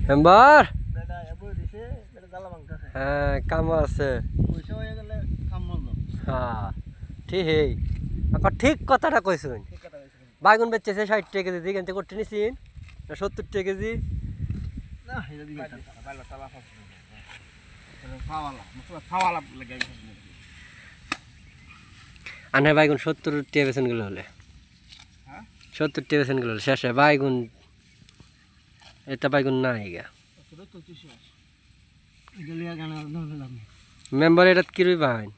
member হ্যাঁ কাম আছে হ্যাঁ ঠিক ঠিক কথাটা কইছুন বাইগুন বেচেছে 60 টাকা কেজি দিকে এনতে করতে নিছিন না 70 টাকা কেজি না এটা দিকে বাইলা তালা ফাওয়ালা লাগে আনে বাইগুন 70 টাকা বেচেন গুলো হলে হ্যাঁ 70 টাকা বেচেন গুলো শেষে বাইগুন এটা বাইগুন নাই গা মেম্বার এটা কি রই বাইন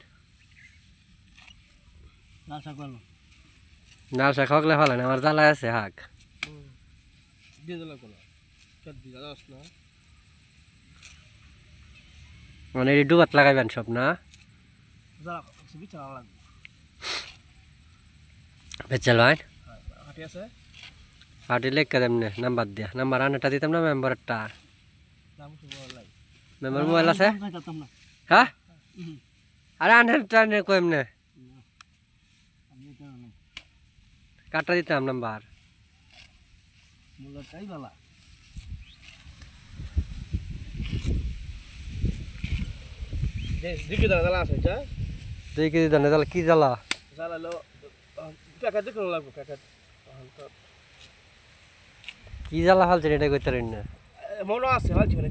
লাল শাক হকলে ভালো না আমার জ্বালা আছে হাক মানে ডুবাত লাগাইবেন সব না বেচাল ভাই হাটি লেখা দেমনে নাম্বার দিয়া নাম্বার আনেটা দিতাম না মেম্বারটা মেম্বার মোবাইল আছে হ্যাঁ আরে আনেটা নে কইমনে কাটা দিতাম নাম্বার মুলাটাই বালা দেখি দাদা আছে যা দেখি দাদা জ্বালা কি জ্বালা জ্বালালো প্যাকেট দেখো লাগবে প্যাকেট কি জ্বালা হালছে এটা কইতারেন না মনে আছে হালছে মানে